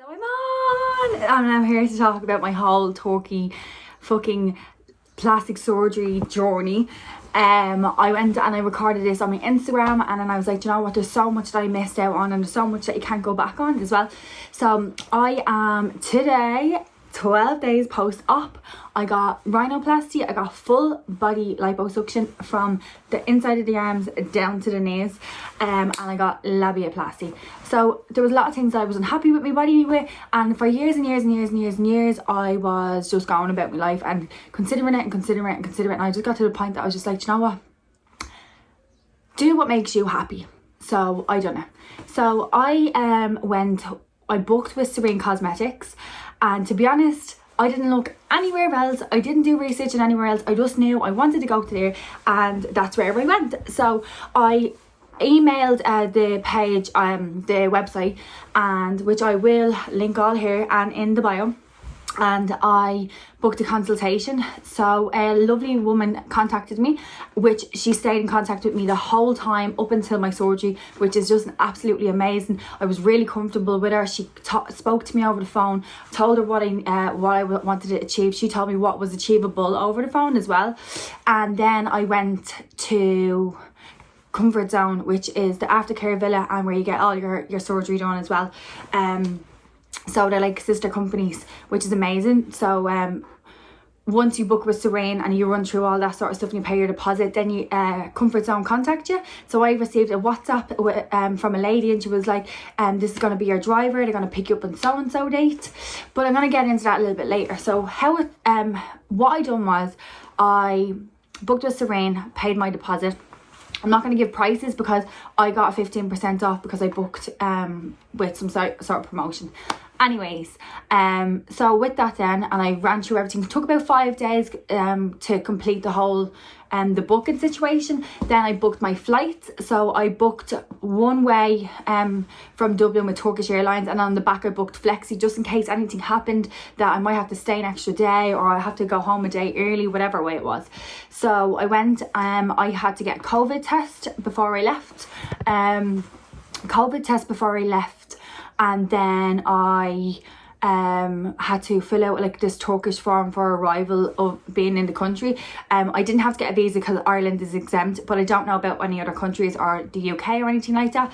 So I'm on and I'm here to talk about my whole Turkey fucking plastic surgery journey. I went and I recorded this on my Instagram, and then I was like, you know what, there's so much that I missed out on and there's so much that you can't go back on as well. So I am today 12 days post-op. I got rhinoplasty, I got full body liposuction from the inside of the arms down to the knees, and I got labiaplasty. So there was a lot of things that I wasn't happy with my body with, and for years and years and years and years and years I was just going about my life and considering it, and I just got to the point that I was just like, you know what, do what makes you happy. So I done it. So I booked with Serene Cosmetics, and to be honest, I didn't look anywhere else. I didn't do research in anywhere else. I just knew I wanted to go to there, and that's where I went. So I emailed the page, the website, and which I will link all here and in the bio, and I booked a consultation. So a lovely woman contacted me, which she stayed in contact with me the whole time up until my surgery, which is just absolutely amazing. I was really comfortable with her. She spoke to me over the phone, told her what I wanted to achieve. She told me what was achievable over the phone as well. And then I went to COMFORTZONE, which is the aftercare villa and where you get all your surgery done as well. So they're like sister companies, which is amazing. So once you book with Serene and you run through all that sort of stuff and you pay your deposit, then you COMFORTZONE contact you. So I received a WhatsApp from a lady, and she was like, this is going to be your driver, they're going to pick you up on so and so date. But I'm going to get into that a little bit later. So what I done was I booked with Serene, paid my deposit. I'm not going to give prices because I got 15% off because I booked with some sort of promotion. Anyways, so with that then, and I ran through everything. It took about 5 days to complete the whole the booking situation. Then I booked my flights. So I booked one way from Dublin with Turkish Airlines, and on the back I booked Flexi just in case anything happened that I might have to stay an extra day or I have to go home a day early, whatever way it was. So I went, I had to get a COVID test before I left. And then I had to fill out like this Turkish form for arrival of being in the country. I didn't have to get a visa because Ireland is exempt, but I don't know about any other countries or the UK or anything like that.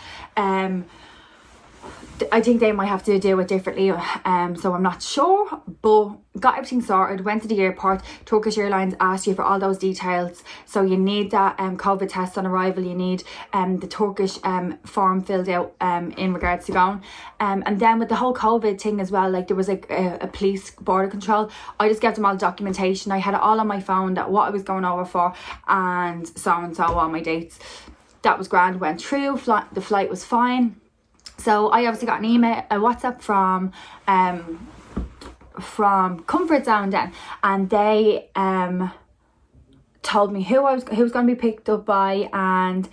I think they might have to do it differently, so I'm not sure, but got everything sorted, went to the airport. Turkish Airlines asked you for all those details, so you need that COVID test on arrival, you need the Turkish form filled out in regards to going, and then with the whole COVID thing as well, like there was like a police border control. I just gave them all the documentation. I had it all on my phone, that what I was going over for and so on my dates. That was grand, went through, the flight was fine. So I obviously got a WhatsApp from COMFORTZONE then, and they told me who was going to be picked up by and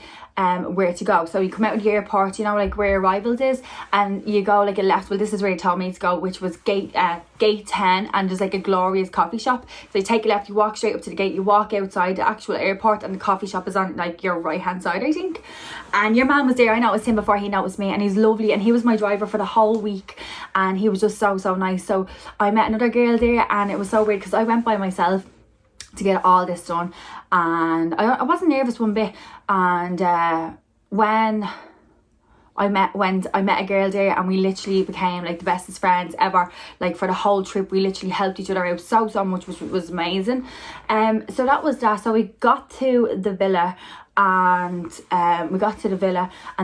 where to go. So you come out of the airport, you know, like where arrivals is, and you go like a left. Well, this is where he told me to go, which was gate 10, and there's like a glorious coffee shop. So you take a left, you walk straight up to the gate, you walk outside the actual airport, and the coffee shop is on like your right hand side, I think. And your man was there. I noticed him before he noticed me, and he's lovely, and he was my driver for the whole week, and he was just so nice. So I met another girl there, and it was so weird because I went by myself to get all this done, and I wasn't nervous one bit. And when I met a girl there, and we literally became like the bestest friends ever. Like for the whole trip, we literally helped each other out so much, which was amazing. So that was that. So we got to the villa, and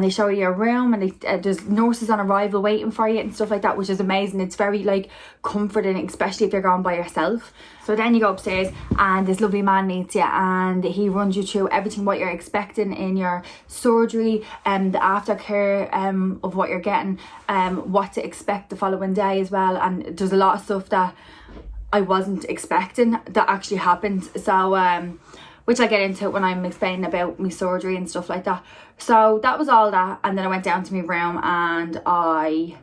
they show you your room, and there's nurses on arrival waiting for you and stuff like that, which is amazing. It's very like comforting, especially if you're going by yourself. So then you go upstairs, and this lovely man meets you, and he runs you through everything, what you're expecting in your surgery, and the aftercare of what you're getting, what to expect the following day as well. And there's a lot of stuff that I wasn't expecting that actually happened. So which I get into when I'm explaining about my surgery and stuff like that. So that was all that, and then I went down to my room, and I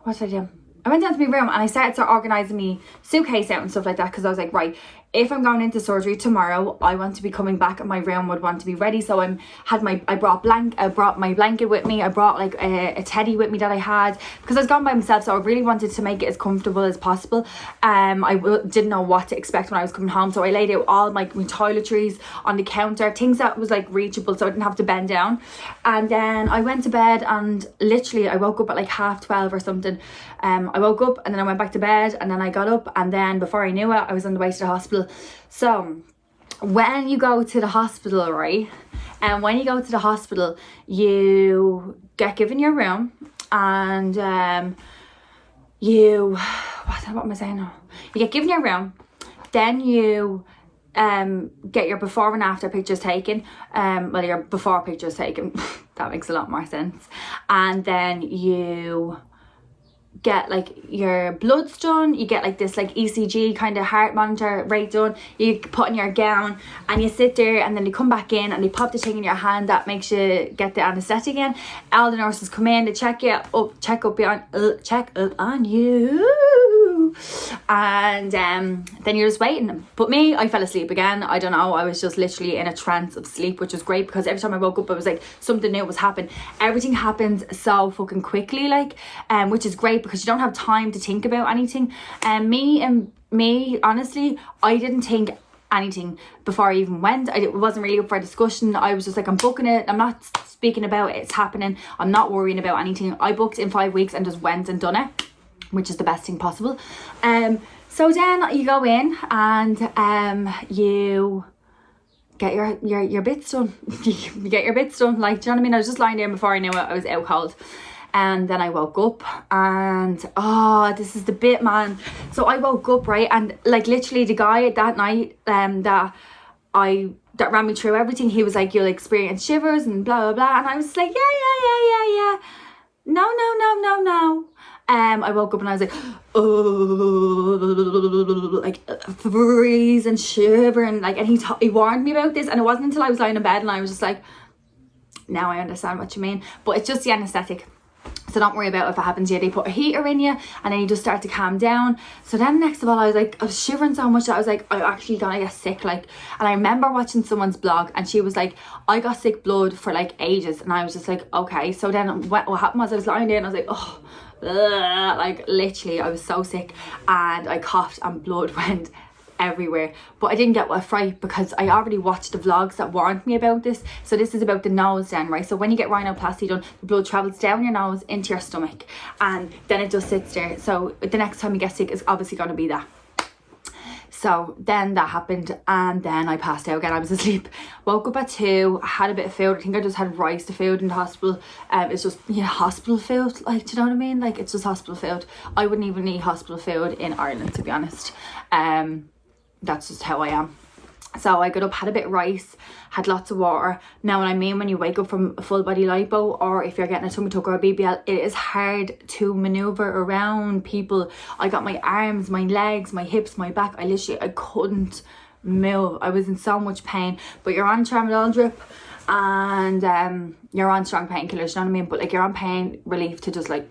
what did I do? I went down to my room and I started organising my suitcase out and stuff like that, because I was like, right, if I'm going into surgery tomorrow, I want to be coming back and my room would want to be ready. So I brought my blanket with me. I brought like a teddy with me that I had, because I was going by myself, so I really wanted to make it as comfortable as possible. Didn't know what to expect when I was coming home, so I laid out all my toiletries on the counter, things that was like reachable, so I didn't have to bend down. And then I went to bed, and literally I woke up at like 12:30 or something. I woke up and then I went back to bed, and then I got up, and then before I knew it, I was on the way to the hospital. So when you go to the hospital, right, and when you go to the hospital, you get given your room, and what am I saying now? You get given your room, then you get your before and after pictures taken, well, your before pictures taken, that makes a lot more sense, and then you get like your bloods done, you get like this like ECG kind of heart monitor rate done, you put on your gown and you sit there, and then they come back in and they pop the thing in your hand that makes you get the anaesthetic in. All the nurses come in, they check up on you, and then you're just waiting. But me, I fell asleep again. I don't know, I was just literally in a trance of sleep, which was great, because every time I woke up I was like something new was happening. Everything happens so fucking quickly, like which is great because you don't have time to think about anything. And me honestly, I didn't think anything before I even went. I wasn't really up for a discussion. I was just like, I'm booking it, I'm not speaking about it, it's happening, I'm not worrying about anything. I booked in 5 weeks and just went and done it, which is the best thing possible. So then you go in and you get your bits done. You get your bits done, like, do you know what I mean? I was just lying there, and before I knew it, I was out cold. And then I woke up, and this is the bit, man. So I woke up, right, and like literally the guy that night that ran me through everything, he was like, you'll experience shivers and blah blah blah, and I was like, yeah, no. I woke up and I was like, oh, like freeze and shiver, and like, and he warned me about this, and it wasn't until I was lying in bed and I was just like, now I understand what you mean. But it's just the anaesthetic, so don't worry about if it happens to you. They put a heater in you and then you just start to calm down. So then next of all, I was shivering so much that I was like, I'm actually gonna get sick, like. And I remember watching someone's blog, and she was like, I got sick blood for like ages, and I was just like, okay. So then what happened was, I was lying there and I was like, oh, like literally I was so sick, and I coughed and blood went everywhere. But I didn't get a fright because I already watched the vlogs that warned me about this. So this is about the nose then, right? So when you get rhinoplasty done, the blood travels down your nose into your stomach, and then it just sits there. So the next time you get sick is obviously going to be that. So then that happened, and then I passed out again. I was asleep, woke up at 2, had a bit of food. I think I just had rice to food in the hospital. It's just, yeah, hospital food, like, do you know what I mean? Like, it's just hospital food. I wouldn't even eat hospital food in Ireland, to be honest. That's just how I am. So I got up, had a bit of rice, had lots of water. Now, what I mean, when you wake up from a full body lipo, or if you're getting a tummy tuck or a BBL, it is hard to maneuver around people. I got my arms, my legs, my hips, my back. I couldn't move. I was in so much pain. But you're on tramadol drip, and you're on strong painkillers, you know what I mean? But like, you're on pain relief to just like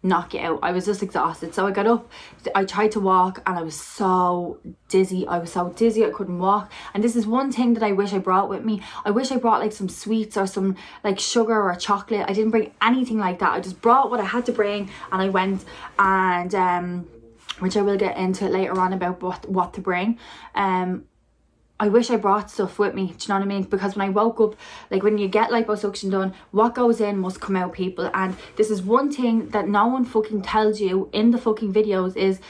knock you out. I was just exhausted. So I got up, I tried to walk, and I was so dizzy. I couldn't walk. And this is one thing that I wish I brought with me. I wish I brought like some sweets or some like sugar or chocolate. I didn't bring anything like that. I just brought what I had to bring, and I went, and which I will get into later on about what to bring. I wish I brought stuff with me, do you know what I mean? Because when I woke up, like, when you get liposuction done, what goes in must come out, people. And this is one thing that no one fucking tells you in the fucking videos is,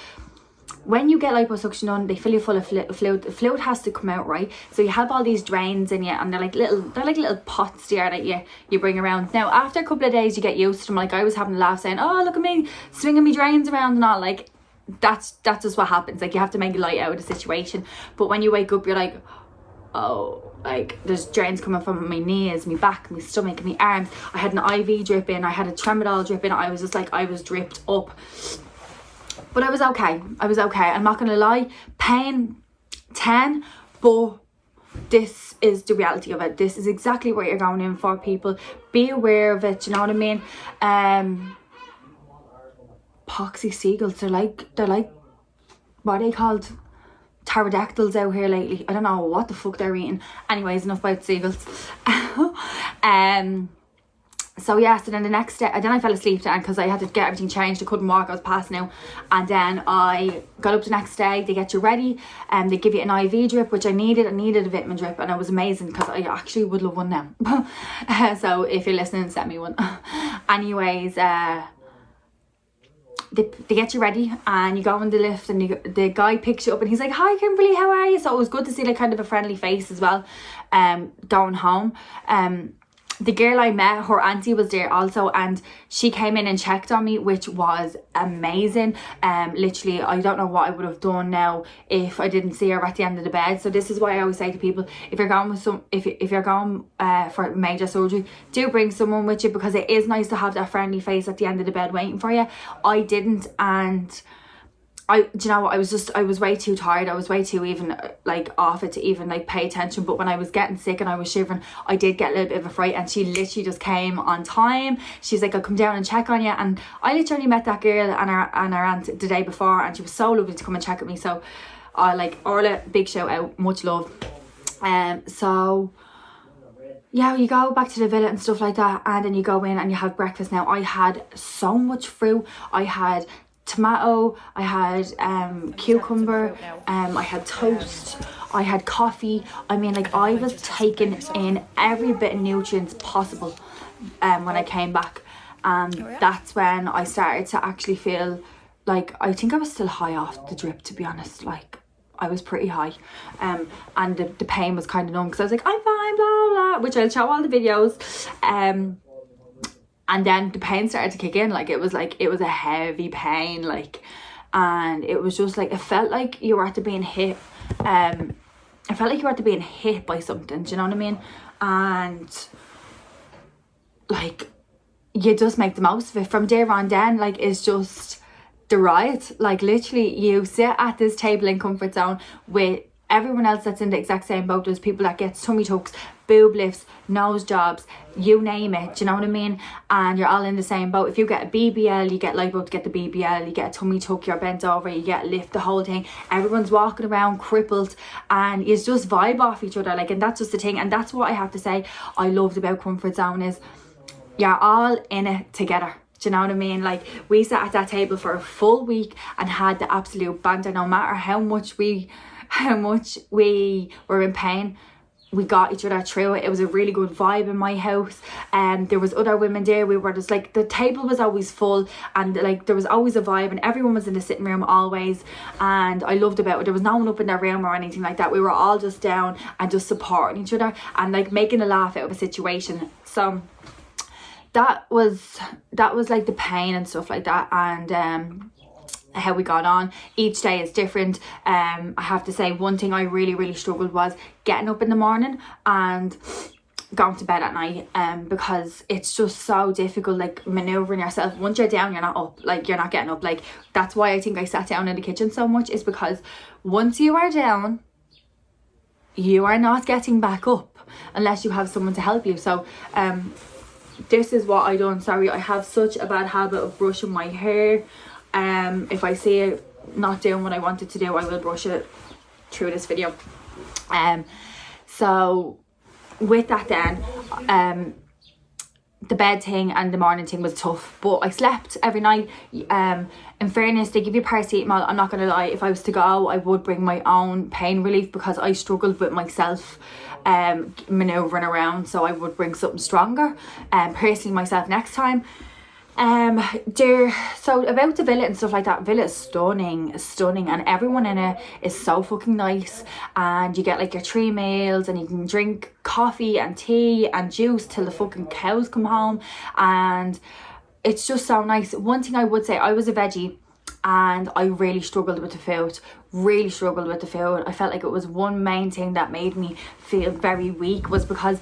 when you get liposuction done, they fill you full of fluid. The fluid has to come out, right? So you have all these drains in you, and they're like little pots there that you bring around. Now, after a couple of days, you get used to them. Like, I was having a laugh saying, oh, look at me swinging me drains around and all. Like, that's just what happens. Like, you have to make light out of the situation. But when you wake up, you're like, oh, like, there's drains coming from my knees, my back, my stomach, my arms. I had an IV drip in, I had a tramadol drip in. I was just like, I was dripped up. But I was okay. I'm not gonna lie, pain 10, but this is the reality of it. This is exactly what you're going in for, people. Be aware of it, you know what I mean? Poxy seagulls, they're like what are they called? pterodactyls out here lately. I don't know what the fuck they're eating. Anyways, enough about seagulls. So yeah, so then the next day, then I fell asleep then because I had to get everything changed. I couldn't walk, I was passing out. And then I got up the next day, they get you ready, and they give you an IV drip, which I needed a vitamin drip, and it was amazing because I actually would love one now. So if you're listening, send me one. Anyways, they get you ready and you go in the lift, and the guy picks you up and he's like, hi Kimberly, how are you? So it was good to see like kind of a friendly face as well, going home. The girl I met, her auntie was there also, and she came in and checked on me, which was amazing. Literally, I don't know what I would have done now if I didn't see her at the end of the bed. So this is why I always say to people, if you're going with if you're going for major surgery, do bring someone with you, because it is nice to have that friendly face at the end of the bed waiting for you. I didn't, and do you know what, I was way too tired. I was way too even like off it to even like pay attention. But when I was getting sick and I was shivering, I did get a little bit of a fright, and she literally just came on time. She's like, I'll come down and check on you. And I literally met that girl and her aunt the day before, and she was so lovely to come and check at me. So like Orla, big shout out, much love. So yeah, you go back to the villa and stuff like that, and then you go in and you have breakfast. Now I had so much fruit. I had tomato, I had cucumber, I had toast, I had coffee. I mean, like, I was taking in every bit of nutrients possible when I came back. And that's when I started to actually feel like, I think I was still high off the drip, to be honest. Like, I was pretty high, and the pain was kind of numb, because I was like, I'm fine, blah blah, which I'll show all the videos. And then the pain started to kick in. Like, it was a heavy pain, like, and it was just like, it felt like you were at the being hit. It felt like you were at the being hit by something, do you know what I mean? And like, you just make the most of it. From there on then, like, it's just the riot. Like, literally, you sit at this table in comfort zone with everyone else that's in the exact same boat. There's people that get tummy tucks, boob lifts, nose jobs, you name it, do you know what I mean? And you're all in the same boat. If you get a BBL, you get lipo to get the BBL. You get a tummy tuck, you're bent over, you get a lift, the whole thing. Everyone's walking around crippled, and you just vibe off each other, like, and that's just the thing. And that's what I have to say I loved about Comfort Zone, is you're all in it together. Do you know what I mean? Like, we sat at that table for a full week and had the absolute banter. No matter how much we were in pain, we got each other through it. It was a really good vibe in my house. There was other women there. We were just like, the table was always full, and like, there was always a vibe, and everyone was in the sitting room always. And I loved about it, there was no one up in their room or anything like that. We were all just down and just supporting each other and like making a laugh out of a situation. So that was like the pain and stuff like that. And how we got on. Each day is different. I have to say, one thing I really struggled was getting up in the morning and going to bed at night, because it's just so difficult, like, maneuvering yourself. Once you're down, you're not up, like, you're not getting up. Like, that's why I think I sat down in the kitchen so much, is because once you are down, you are not getting back up unless you have someone to help you. So this is what I done. Sorry, I have such a bad habit of brushing my hair. If I see it not doing what I wanted to do, I will brush it through this video. So with that then, the bed thing and the morning thing was tough, but I slept every night. In fairness, they give you paracetamol. I'm not gonna lie, if I was to go, I would bring my own pain relief, because I struggled with myself maneuvering around, so I would bring something stronger, personally myself next time. So about the villa and stuff like that, villa is stunning, and everyone in it is so fucking nice, and you get like your 3 meals, and you can drink coffee and tea and juice till the fucking cows come home, and it's just so nice. One thing I would say, I was a veggie and I really struggled with the food. I felt like it was one main thing that made me feel very weak, was because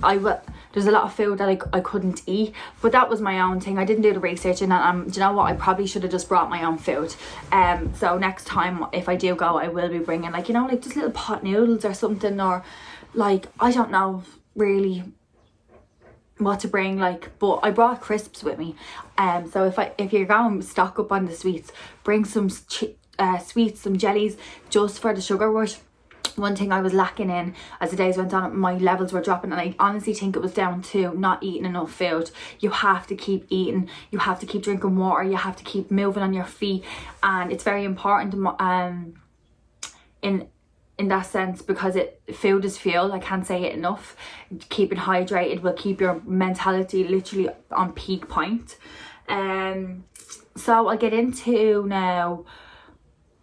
there's a lot of food that I couldn't eat, but that was my own thing. I didn't do the research, and do you know what, I probably should have just brought my own food. So next time if I do go, I will be bringing, like, you know, like just little pot noodles or something, or like, I don't know really what to bring, like, but I brought crisps with me. So if you're going stock up on the sweets, bring some sweets, some jellies, just for the sugar rush. One thing I was lacking in as the days went on, my levels were dropping, and I honestly think it was down to not eating enough food. You have to keep eating, you have to keep drinking water, you have to keep moving on your feet, and it's very important in that sense, because food is fuel. I can't say it enough. Keeping hydrated will keep your mentality literally on peak point. So I'll get into now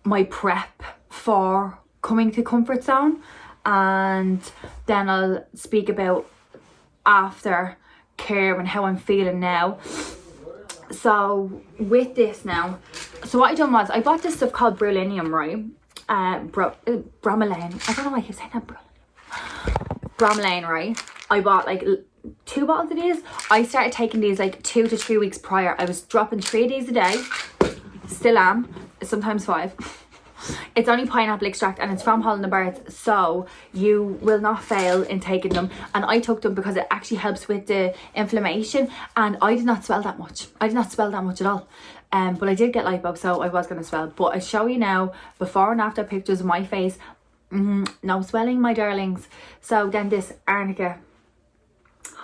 my prep for coming to Comfort Zone, and then I'll speak about after care and how I'm feeling now. So with this now, so what I done was I bought this stuff called Bromelain, right? Bromelain. I don't know why I keep saying that. Bromelain, right? I bought like 2 bottles of these. I started taking these like 2 to 3 weeks prior. I was dropping 3 days a day. Still am. Sometimes 5. It's only pineapple extract, and it's from Holland & Barrett, so you will not fail in taking them. And I took them because it actually helps with the inflammation, and I did not swell that much. I did not swell that much at all. But I did get lipo, so I was going to swell. But I show you now before and after pictures of my face. No swelling, my darlings. So then this arnica.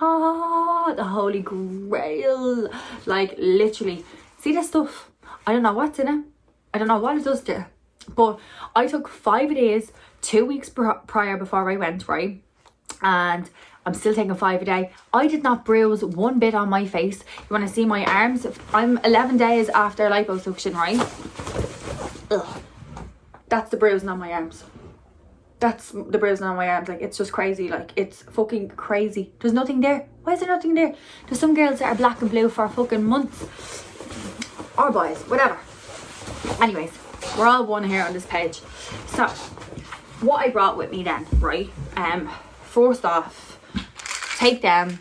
The holy grail. Like literally, see this stuff? I don't know what's in it. I don't know what it does to it. But I took 5 days, 2 weeks prior before I went, right? And I'm still taking 5 a day. I did not bruise one bit on my face. You want to see my arms? I'm 11 days after liposuction, right? Ugh. That's the bruising on my arms. That's the bruising on my arms. Like, it's just crazy. Like, it's fucking crazy. There's nothing there. Why is there nothing there? There's some girls that are black and blue for fucking months. Or boys, whatever. Anyways, we're all one here on this page. So what I brought with me then, right? First off, take them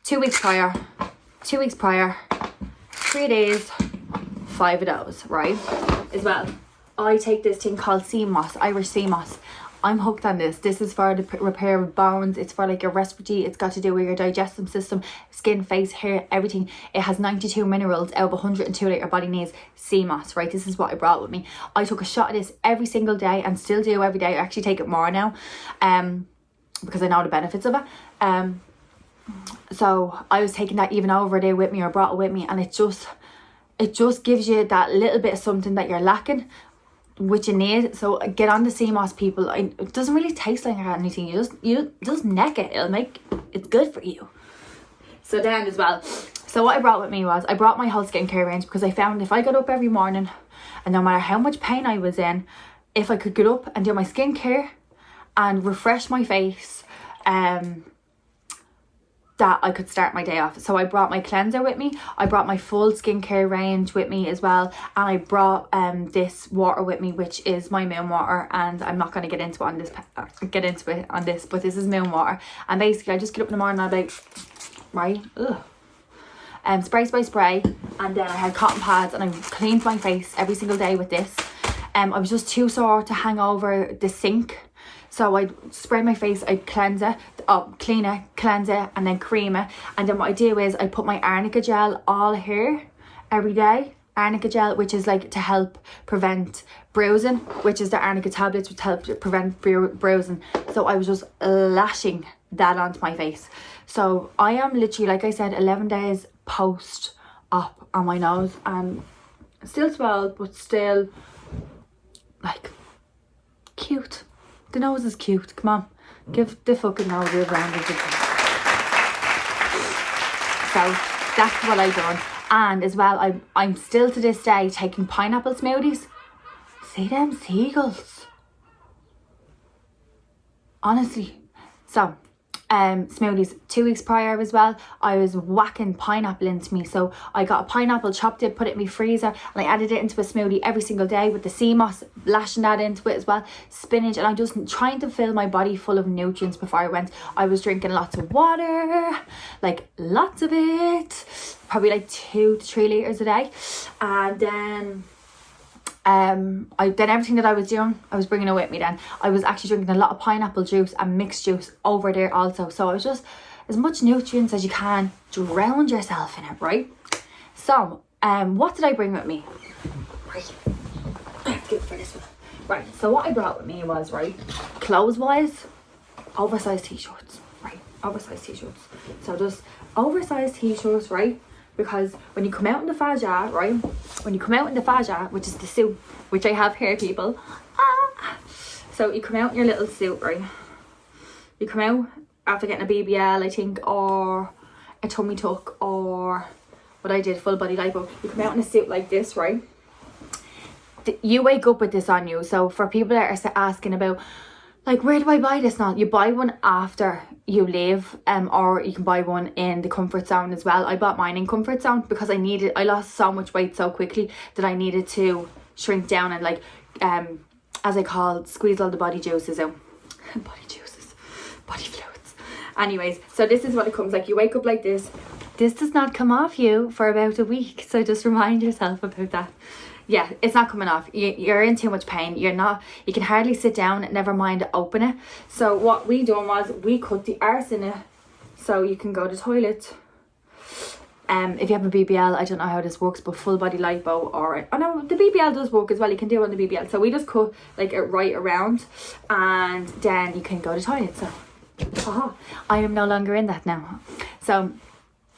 2 weeks prior, 3 days, 5 of those, right? As well, I take this thing called sea moss, Irish sea moss. I'm hooked on this. This is for the repair of bones. It's for like your respiratory. It's got to do with your digestive system, skin, face, hair, everything. It has 92 minerals out of 102 that your body needs. Sea moss, right? This is what I brought with me. I took a shot of this every single day and still do every day. I actually take it more now because I know the benefits of it. So I was taking that even over there with me, or brought it with me, and it just gives you that little bit of something that you're lacking, which you need. So get on the sea moss, people. It doesn't really taste like anything. You just neck it. It's good for you. So then as well, so what I brought with me was I brought my whole skincare range, because I found if I got up every morning, and no matter how much pain I was in, if I could get up and do my skincare and refresh my face, that I could start my day off. So I brought my cleanser with me. I brought my full skincare range with me as well, and I brought this water with me, which is my moon water, and I'm not going to get into it on this, but this is moon water. And basically I just get up in the morning and I'm like, right, spray, and then I had cotton pads, and I cleaned my face every single day with this. I was just too sore to hang over the sink, so I'd spray my face, I'd cleanse it, clean it, cleanse it, and then cream it. And then what I do is I put my arnica gel all here every day. Arnica gel, which is like to help prevent bruising, which is the arnica tablets, which help to prevent bruising. So I was just lashing that onto my face. So I am literally, like I said, 11 days post-op on my nose, and still swelled, but still like cute. The nose is cute. Come on, give the fucking nose a round of applause. So that's what I've done. And as well, I'm still to this day taking pineapple smoothies. See them seagulls? Honestly. So smoothies 2 weeks prior as well, I was whacking pineapple into me. So I got a pineapple, chopped it, put it in my freezer, and I added it into a smoothie every single day with the sea moss, lashing that into it as well, spinach, and I'm just trying to fill my body full of nutrients before I went. I was drinking lots of water, like lots of it, probably like 2 to 3 litres a day. And then then everything that I was doing, I was bringing it with me. Then I was actually drinking a lot of pineapple juice and mixed juice over there also. So I was just, as much nutrients as you can, drown yourself in it, right? So what did I bring with me? Right. good for this one. Right, so what I brought with me was, right, clothes wise, oversized t-shirts, right, oversized t-shirts. So just oversized t-shirts, right, because when you come out in the FAJA, right, when you come out in the FAJA, which is the suit, which I have here, people, so you come out in your little suit, right, you come out after getting a BBL, I think, or a tummy tuck, or what I did, full body lipo, you come out in a suit like this, right, you wake up with this on you. So for people that are asking about, like, where do I buy this now? You buy one after you leave, or you can buy one in the comfort zone as well. I bought mine in comfort zone because I lost so much weight so quickly that I needed to shrink down and, like, as I call, squeeze all the body juices out. Body fluids. Anyways, so this is what it comes like. You wake up like this. This does not come off you for about a week, so just remind yourself about that. Yeah, it's not coming off. You're in too much pain. You can hardly sit down, never mind open it. So what we done was we cut the arse in it so you can go to the toilet. If you have a BBL, I don't know how this works, but full body lipo, or oh no, the BBL does work as well. You can do it on the BBL. So we just cut like it right around, and then you can go to the toilet. So I am no longer in that now. So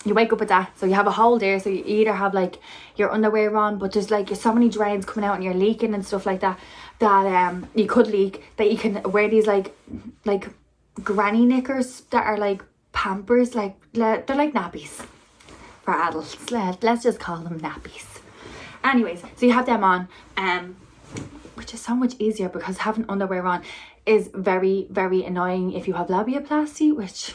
you wake up with that, so you have a hole there, so you either have like your underwear on, but there's like so many drains coming out and you're leaking and stuff like that, that you could leak, that you can wear these like granny knickers that are like Pampers, like they're like nappies for adults. Let's just call them nappies. Anyways, so you have them on, which is so much easier because having underwear on is very, very annoying if you have labiaplasty, which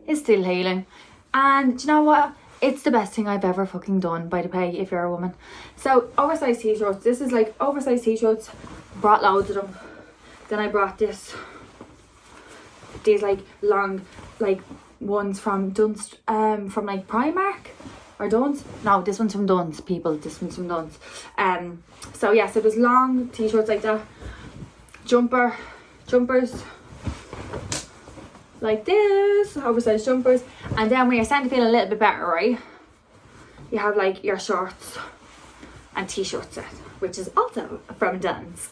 is still healing. And do you know what? It's the best thing I've ever fucking done, by the way, if you're a woman. So oversized t-shirts. This is like oversized t-shirts. Brought loads of them. Then I brought these like long like ones from Dunst, from like Primark or Dunst. No, this one's from Dunst, people. This one's from Dunst. So yeah, so there's long t-shirts like that. Jumpers like this, oversized jumpers. And then when you're starting to feel a little bit better, right, you have like your shorts and t-shirt set, which is also from Dunst.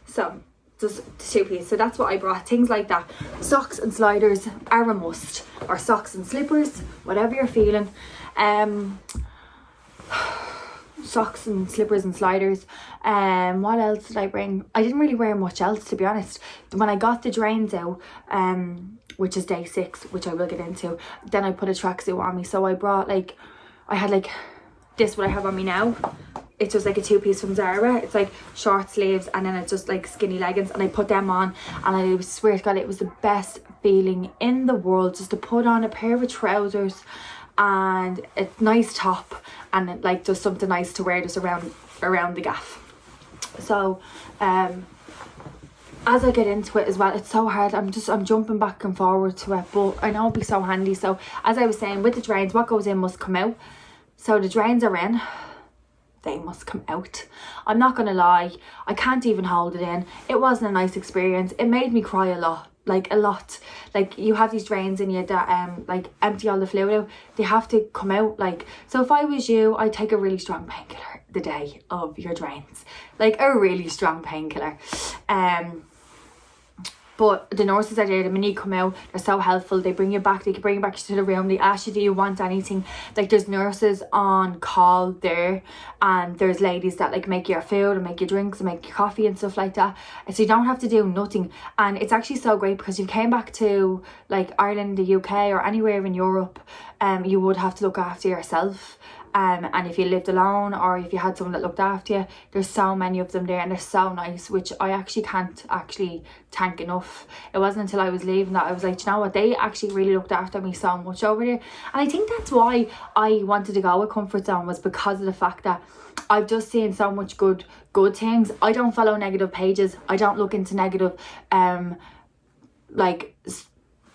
So just the two piece. So that's what I brought, things like that. Socks and sliders are a must, or socks and slippers, whatever you're feeling. Socks and slippers and sliders. What else did I bring? I didn't really wear much else, to be honest. When I got the drains out, which is day 6, which I will get into, then I put a tracksuit on me. So I brought like, I had like this, what I have on me now. It's just like a 2-piece from Zara. It's like short sleeves and then it's just like skinny leggings, and I put them on, and I swear to God, it was the best feeling in the world just to put on a pair of trousers and a nice top, and like just something nice to wear just around the gaff. So as I get into it as well, it's so hard. I'm jumping back and forward to it, but I know it'll be so handy. So as I was saying, with the drains, what goes in must come out. So the drains are in, they must come out. I'm not gonna lie, I can't even hold it in. It wasn't a nice experience. It made me cry a lot. Like a lot. Like you have these drains in you that like empty all the fluid out. They have to come out. Like, so if I was you, I'd take a really strong painkiller the day of your drains, like a really strong painkiller. But the nurses are there, the minute you come out, they're so helpful. They bring you back, they can bring you back to the room. They ask you, do you want anything? Like there's nurses on call there, and there's ladies that like make your food and make your drinks and make your coffee and stuff like that. And so you don't have to do nothing. And it's actually so great because if you came back to like Ireland, the UK, or anywhere in Europe, you would have to look after yourself. And if you lived alone, or if you had someone that looked after you, there's so many of them there, and they're so nice, which I actually can't actually thank enough. It wasn't until I was leaving that I was like, do you know what, they actually really looked after me so much over there. And I think that's why I wanted to go with Comfort Zone, was because of the fact that I've just seen so much good things. I don't follow negative pages. I don't look into negative like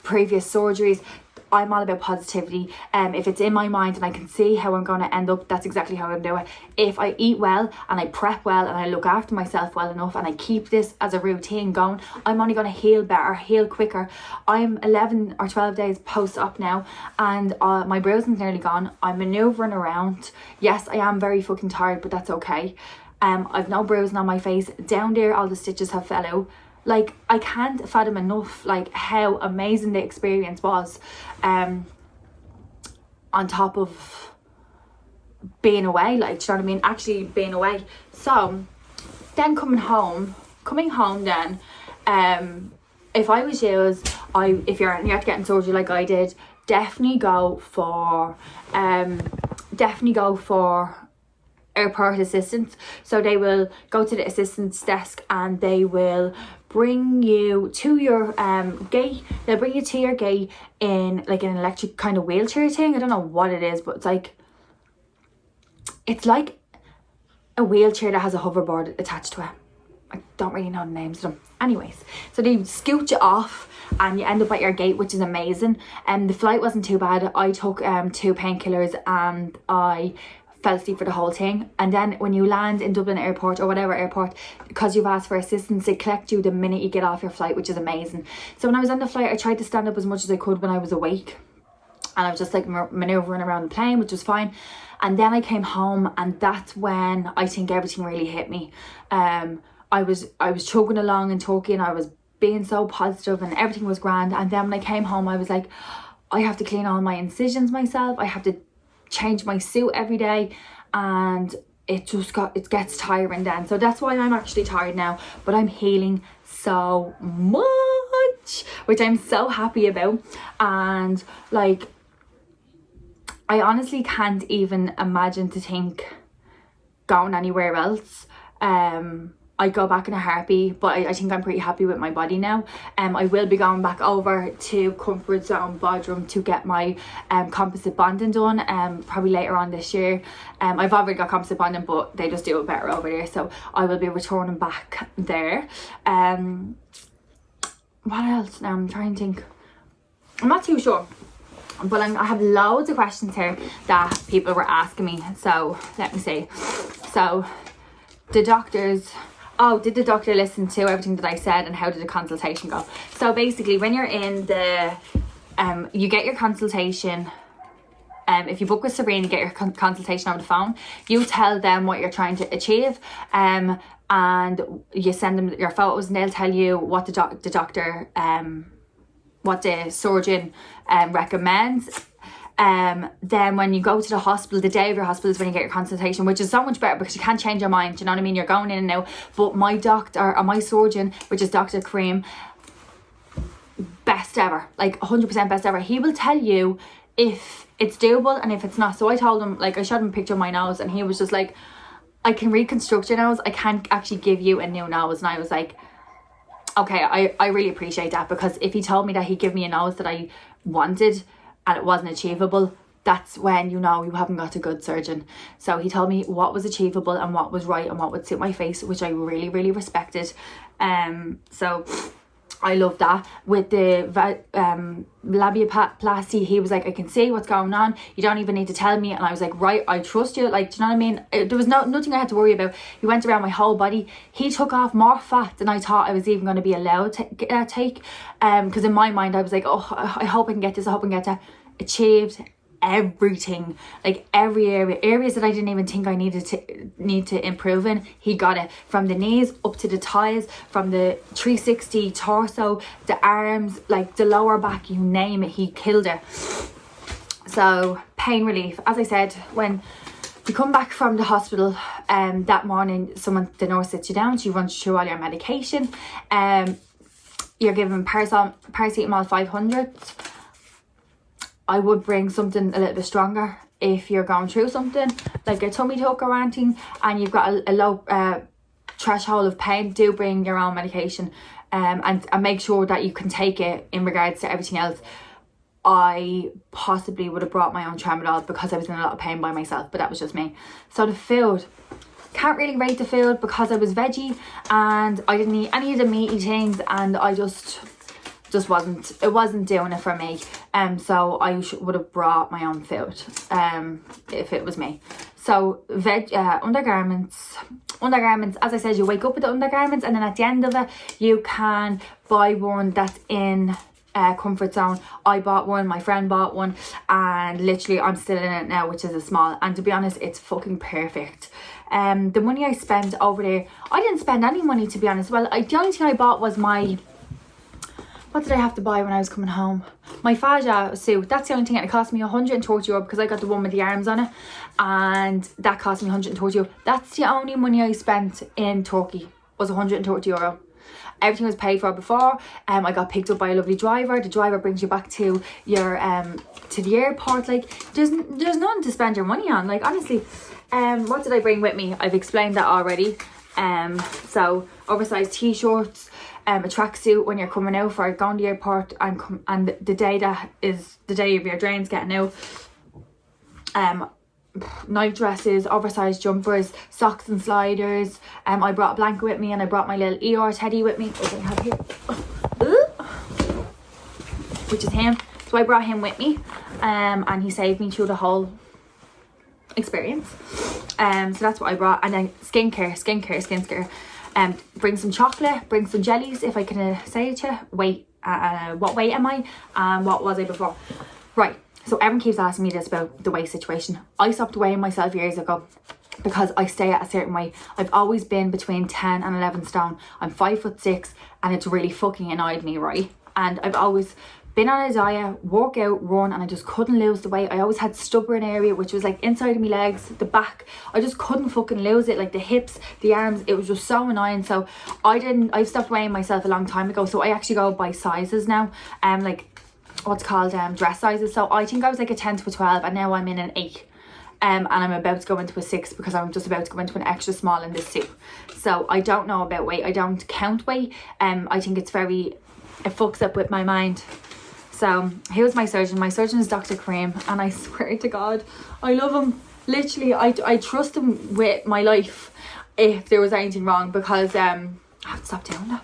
previous surgeries. I'm all about positivity. If it's in my mind and I can see how I'm going to end up, that's exactly how I'm doing it. If I eat well and I prep well and I look after myself well enough and I keep this as a routine going, I'm only going to heal better, heal quicker. I'm 11 or 12 days post-op now, and my bruising's nearly gone. I'm manoeuvring around. Yes, I am very fucking tired, but that's okay. I've no bruising on my face. Down there, all the stitches have fell out. Like, I can't fathom enough, like, how amazing the experience was, on top of being away, like, do you know what I mean, actually being away. So then coming home then, if I was you, if you're after getting surgery like I did, definitely go for airport assistance. So they will go to the assistance desk and they will bring you to your gate. They'll bring you to your gate in like an electric kind of wheelchair thing. I don't know what it is, but it's like a wheelchair that has a hoverboard attached to it. I don't really know the names of them. Anyways, so they scoot you off and you end up at your gate, which is amazing. And the flight wasn't too bad. I took 2 painkillers and I fell asleep for the whole thing. And then when you land in Dublin airport or whatever airport, because you've asked for assistance, they collect you the minute you get off your flight, which is amazing. So when I was on the flight, I tried to stand up as much as I could when I was awake, and I was just like maneuvering around the plane, which was fine. And then I came home, and that's when I think everything really hit me. I was chugging along in Turkey and I was being so positive and everything was grand. And then when I came home, I was like, I have to clean all my incisions myself. I have to change my suit every day, and it gets tiring then. So that's why I'm actually tired now, but I'm healing so much, which I'm so happy about. And like, I honestly can't even imagine to think going anywhere else. I'd go back in a heartbeat, but I think I'm pretty happy with my body now. I will be going back over to COMFORTZONE Bodrum to get my composite bonding done, probably later on this year. I've already got composite bonding, but they just do it better over there, so I will be returning back there. What else? Now I'm trying to think. I'm not too sure, but I have loads of questions here that people were asking me, so let me see. So the doctors, did the doctor listen to everything that I said, and how did the consultation go? So basically, when you're in the you get your consultation. If you book with Sabrina, you get your consultation over the phone. You tell them what you're trying to achieve, and you send them your photos, and they'll tell you what the doctor, what the surgeon recommends. Then when you go to the hospital, the day of your hospital is when you get your consultation, which is so much better because you can't change your mind, do you know what I mean? You're going in and out. But my doctor, or my surgeon, which is Dr. Kareem, best ever, like 100% best ever. He will tell you if it's doable and if it's not. So I told him, like, I showed him a picture of my nose, and he was just like, I can reconstruct your nose, I can't actually give you a new nose. And I was like, okay, I really appreciate that, because if he told me that he'd give me a nose that I wanted and it wasn't achievable, that's when you know you haven't got a good surgeon. So he told me what was achievable and what was right and what would suit my face, which I really, really respected. So I love that. With the Liposuction, he was like, I can see what's going on, you don't even need to tell me. And I was like, right, I trust you, like, do you know what I mean? There was nothing I had to worry about. He went around my whole body. He took off more fat than I thought I was even going to be allowed to take, because in my mind I was like, oh, I hope I can get this, I hope I can get that. Achieved everything, like every areas that I didn't even think I need to improve in. He got it, from the knees up to the thighs, from the 360 torso, the arms, like the lower back, you name it, he killed it. So pain relief, as I said, when you come back from the hospital, that morning, the nurse sits you down, she runs through all your medication. You're given paracetamol 500. I would bring something a little bit stronger if you're going through something like a tummy tuck or anything and you've got a low threshold of pain. Do bring your own medication, and make sure that you can take it in regards to everything else. I possibly would have brought my own tramadol because I was in a lot of pain by myself, but that was just me. So the food, can't really rate the food because I was veggie and I didn't eat any of the meaty things, and I just just it wasn't doing it for me. So I would have brought my own food if it was me. So undergarments, as I said, you wake up with the undergarments, and then at the end of it you can buy one that's in Comfort Zone. I bought one, my friend bought one, and literally I'm still in it now, which is a small, and to be honest, it's fucking perfect. The money I spent over there, I didn't spend any money, to be honest. Well, the only thing I bought was what did I have to buy when I was coming home? My FAJA suit. That's the only thing, and it cost me €130 because I got the one with the arms on it, and that cost me €130. That's the only money I spent in Turkey, was €130. Everything was paid for before. I got picked up by a lovely driver. The driver brings you back to your to the airport. Like, there's nothing to spend your money on. Like, honestly, what did I bring with me? I've explained that already. So oversized t-shirts, a tracksuit when you're coming out for going to the airport, and the day that is the day of your drains getting out. Night dresses, oversized jumpers, socks and sliders. I brought a blanket with me, and I brought my little Eeyore teddy with me, which I have here, which is him. So I brought him with me, and he saved me through the whole experience. So that's what I brought. And then skincare. Bring some chocolate, bring some jellies, if I can say it to you. What weight am I, and what was I before? Right. So everyone keeps asking me this about the weight situation. I stopped weighing myself years ago because I stay at a certain weight. I've always been between 10 and 11 stone. I'm 5'6", and it's really fucking annoyed me, right? And I've always been on a diet, work out, run, and I just couldn't lose the weight. I always had stubborn area, which was like inside of my legs, the back. I just couldn't fucking lose it, like the hips, the arms. It was just so annoying. So I've stopped weighing myself a long time ago. So I actually go by sizes now. Like what's called dress sizes. So I think I was like a 10 to a 12, and now I'm in an 8. And I'm about to go into a 6 because I'm just about to go into an extra small in this suit. So I don't know about weight. I don't count weight. I think it fucks up with my mind. So he was my surgeon. My surgeon is Dr. Kareem, and I swear to God, I love him. Literally, I trust him with my life if there was anything wrong, because I have to stop doing that.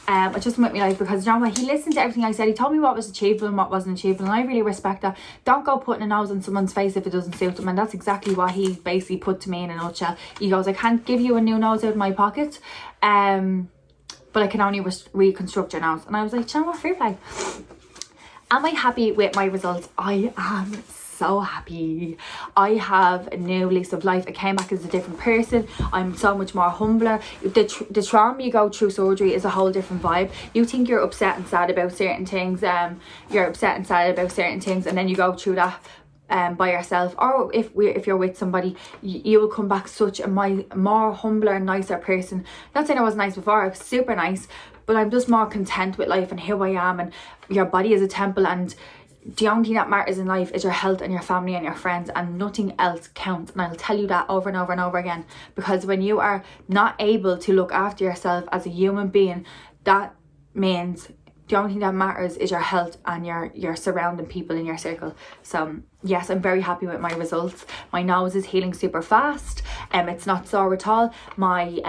I trust him with my life because, you know what, he listened to everything I said. He told me what was achievable and what wasn't achievable, and I really respect that. Don't go putting a nose on someone's face if it doesn't suit them, and that's exactly what he basically put to me in a nutshell. He goes, I can't give you a new nose out of my pocket, but I can only reconstruct your nose. And I was like, you know what, fair play. Am I happy with my results? I am so happy. I have a new lease of life. I came back as a different person. I'm so much more humbler. The trauma you go through surgery is a whole different vibe. You think you're upset and sad about certain things, and then you go through that by yourself, or if you're with somebody, you will come back such a more humbler and nicer person. Not saying I was nice before, I was super nice, but I'm just more content with life and who I am. And your body is a temple, and the only thing that matters in life is your health and your family and your friends, and nothing else counts. And I'll tell you that over and over and over again, because when you are not able to look after yourself as a human being, that means the only thing that matters is your health and your surrounding people in your circle. So yes, I'm very happy with my results. My nose is healing super fast. It's not sore at all. My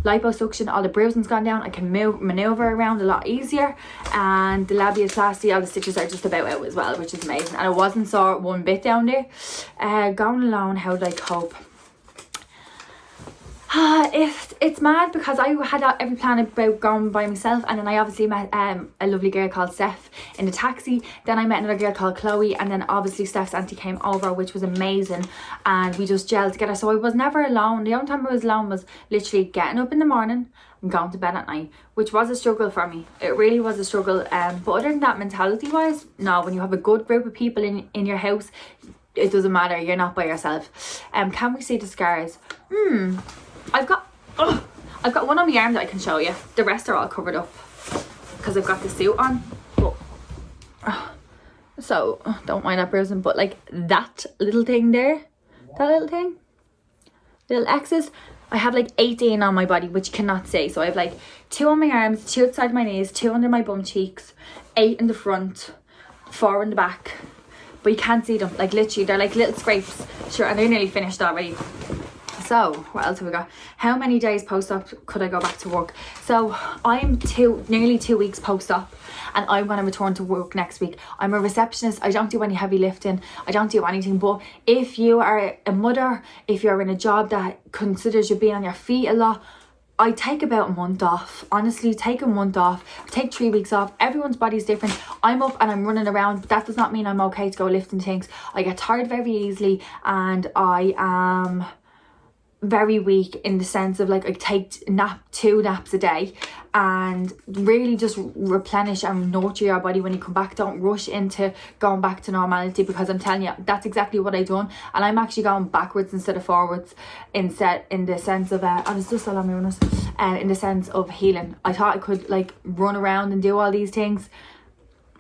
liposuction, all the bruising's gone down. I can maneuver around a lot easier, and the Liposuction, all the stitches are just about out as well, which is amazing. And it wasn't sore one bit down there. Going alone, how did I cope? It's mad, because I had every plan about going by myself, and then I obviously met a lovely girl called Steph in the taxi. Then I met another girl called Chloe, and then obviously Steph's auntie came over, which was amazing, and we just gelled together. So I was never alone. The only time I was alone was literally getting up in the morning and going to bed at night, which was a struggle for me. It really was a struggle. But other than that, mentality wise, no, when you have a good group of people in your house, it doesn't matter, you're not by yourself. Can we see the scars? I've got one on my arm that I can show you. The rest are all covered up because I've got the suit on. So don't mind that bruising, but like that little thing there, little X's, I have like 18 on my body, which you cannot see. So I have like 2 on my arms, 2 outside my knees, 2 under my bum cheeks, 8 in the front, 4 in the back, but you can't see them. Like literally, they're like little scrapes. Sure, and they're nearly finished already. So what else have we got? How many days post-op could I go back to work? So I'm nearly 2 weeks post-op, and I'm going to return to work next week. I'm a receptionist. I don't do any heavy lifting. I don't do anything. But if you are a mother, if you're in a job that considers you being on your feet a lot, I take about a month off. Honestly, take a month off. Take 3 weeks off. Everyone's body's different. I'm up and I'm running around, but that does not mean I'm okay to go lifting things. I get tired very easily, and I am very weak in the sense of like I take 2 naps a day, and really just replenish and nurture your body when you come back. Don't rush into going back to normality, because I'm telling you, that's exactly what I done, and I'm actually going backwards instead of forwards, in the sense of I was just on my runners, in the sense of healing. I thought I could like run around and do all these things.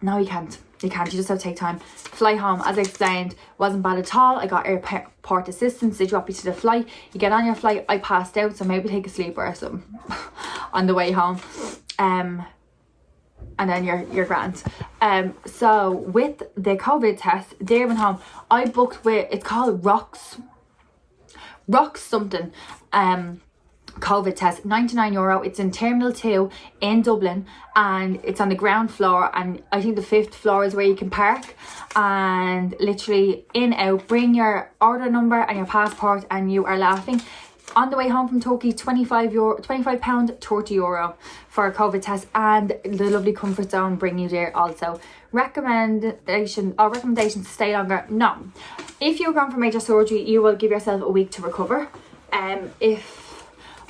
No, you can't. You can't. You just have to take time. Fly home, as I explained, wasn't bad at all. I got airport assistance. They drop you to the flight. You get on your flight. I passed out, so maybe take a sleeper or something on the way home. And then you're grand. So with the COVID test, they went home. I booked with, it's called Rocks something. COVID test, €99. It's in Terminal 2 in Dublin, and it's on the ground floor, and I think the 5th floor is where you can park, and literally in, out, bring your order number and your passport, and you are laughing. On the way home from Turkey, £25, €30 for a COVID test, and the lovely COMFORTZONE bring you there also. Recommendation to stay longer? No. If you're going for major surgery, you will give yourself a week to recover.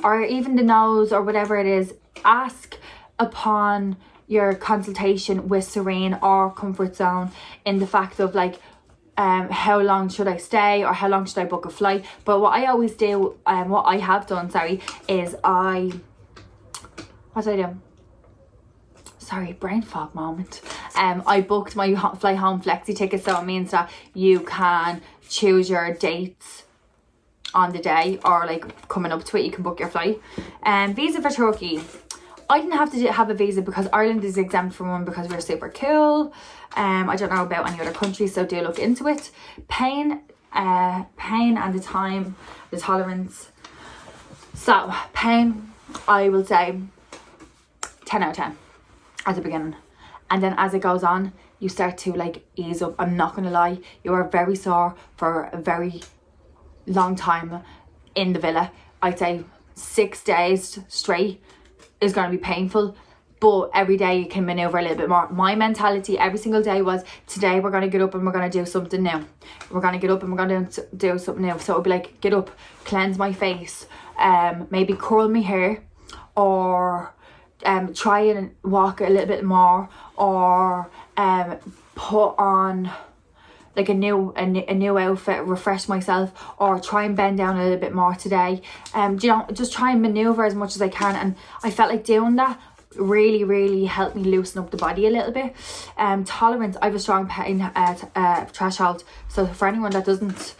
Or even the nose or whatever it is, ask upon your consultation with Serene or COMFORTZONE in the fact of like, how long should I stay, or how long should I book a flight. But what I always do, what I have done, is what did I do? Sorry, brain fog moment. I booked my fly home flexi ticket, so it means that you can choose your dates on the day, or like coming up to it, you can book your flight. Visa for Turkey, I didn't have to have a visa because Ireland is exempt from one because we're super cool. I don't know about any other countries, so do look into it. Pain and the time, the tolerance. So pain, I will say 10 out of 10 at the beginning, and then as it goes on, you start to like ease up. I'm not gonna lie, you are very sore for a very long time in the villa. I'd say 6 days straight is going to be painful, but every day you can maneuver a little bit more. My mentality every single day was, today we're going to get up and we're going to do something new. We're going to get up and we're going to do something new. So it would be like, get up, cleanse my face, maybe curl my hair, or try and walk a little bit more, or put on like a new outfit, refresh myself, or try and bend down a little bit more today. Just try and maneuver as much as I can, and I felt like doing that really helped me loosen up the body a little bit. Tolerance, I have a strong pain threshold, so for anyone that doesn't,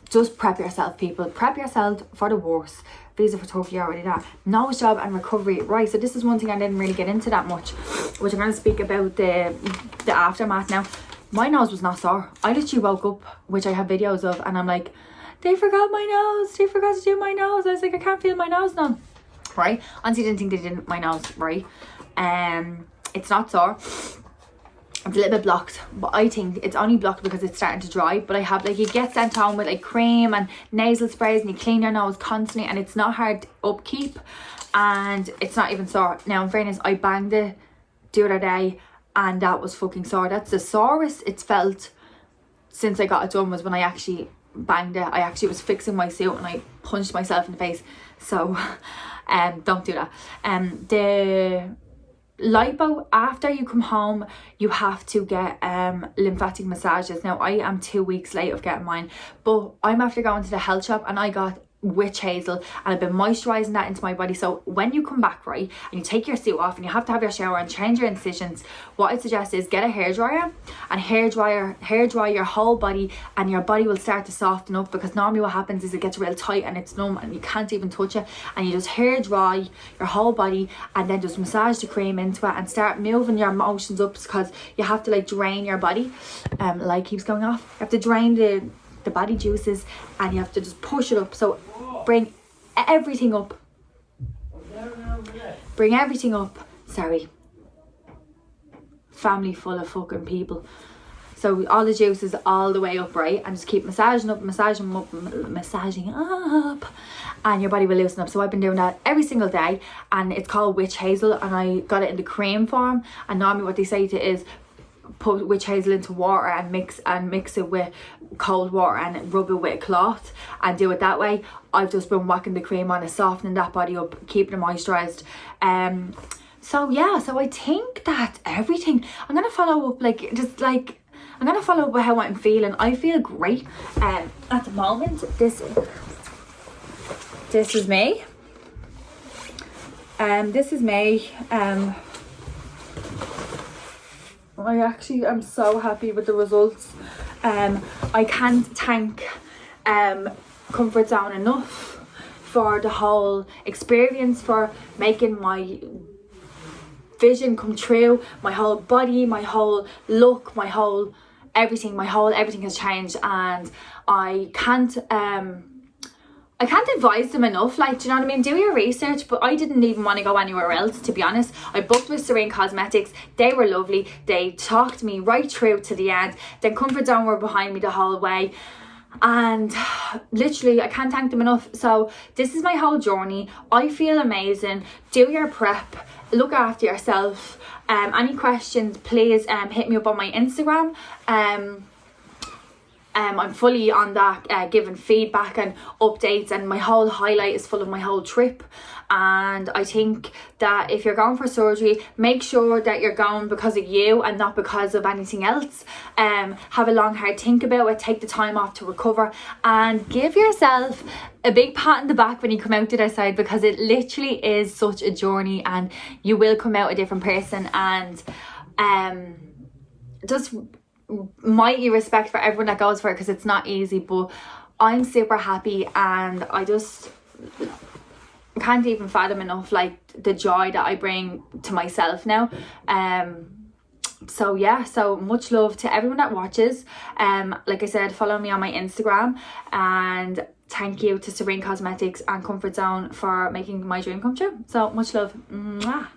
just prep yourself, people. Prep yourself for the worst. Visa for Turkey, already that. Nose job and recovery. Right, so this is one thing I didn't really get into that much, which I'm going to speak about the aftermath now. My nose was not sore. I literally woke up, which I have videos of, and I'm like, they forgot my nose. They forgot to do my nose. I was like, I can't feel my nose now. Right? Honestly, didn't think they did my nose, right? It's not sore. It's a little bit blocked, but I think it's only blocked because it's starting to dry. But I have, like, you get sent home with like cream and nasal sprays, and you clean your nose constantly, and it's not hard to upkeep, and it's not even sore. Now, in fairness, I banged it the other day, and that was fucking sore. That's the sorest it's felt since I got it done, was when I actually banged it. I actually was fixing my suit and I punched myself in the face. So don't do that. The lipo, after you come home, you have to get lymphatic massages. Now, I am 2 weeks late of getting mine, but I'm after going to the health shop, and I got witch hazel, and I've been moisturizing that into my body. So when you come back, right, and you take your suit off and you have to have your shower and change your incisions, what I suggest is get a hairdryer and hair dry your whole body, and your body will start to soften up, because normally what happens is it gets real tight and it's numb and you can't even touch it, and you just hair dry your whole body, and then just massage the cream into it and start moving your motions up, because you have to like drain your body. Light keeps going off. You have to drain the body juices, and you have to just push it up. So bring everything up. Bring everything up. Sorry. Family full of fucking people. So all the juices all the way up, right? And just keep massaging up, massaging up, massaging up, and your body will loosen up. So I've been doing that every single day, and it's called witch hazel, and I got it in the cream form. And normally what they say to is put witch hazel into water and mix it with cold water and rub it with a cloth and do it that way. I've just been whacking the cream on it, softening that body up, keeping it moisturised. So yeah, so I think that's everything. I'm gonna follow up I'm gonna follow up with how I'm feeling. I feel great at the moment. This is me. This is me. I actually am so happy with the results. I can't thank COMFORTZONE enough for the whole experience, for making my vision come true. My whole body, my whole look, my whole everything has changed, and I can't advise them enough. Like, do you know what I mean? Do your research. But I didn't even want to go anywhere else, to be honest. I booked with Serene Cosmetics. They were lovely. They talked me right through to the end. Then COMFORTZONE were behind me the whole way. And literally, I can't thank them enough. So this is my whole journey. I feel amazing. Do your prep. Look after yourself. Any questions, please hit me up on my Instagram. I'm fully on that, giving feedback and updates, and my whole highlight is full of my whole trip. And I think that if you're going for surgery, make sure that you're going because of you and not because of anything else. Have a long hard think about it, take the time off to recover, and give yourself a big pat on the back when you come out the other side, because it literally is such a journey, and you will come out a different person. And just mighty respect for everyone that goes for it, because it's not easy. But I'm super happy, and I just can't even fathom enough like the joy that I bring to myself now. So yeah, so much love to everyone that watches. Like I said, follow me on my Instagram, and thank you to Serene Cosmetics and COMFORTZONE for making my dream come true. So much love. Mwah.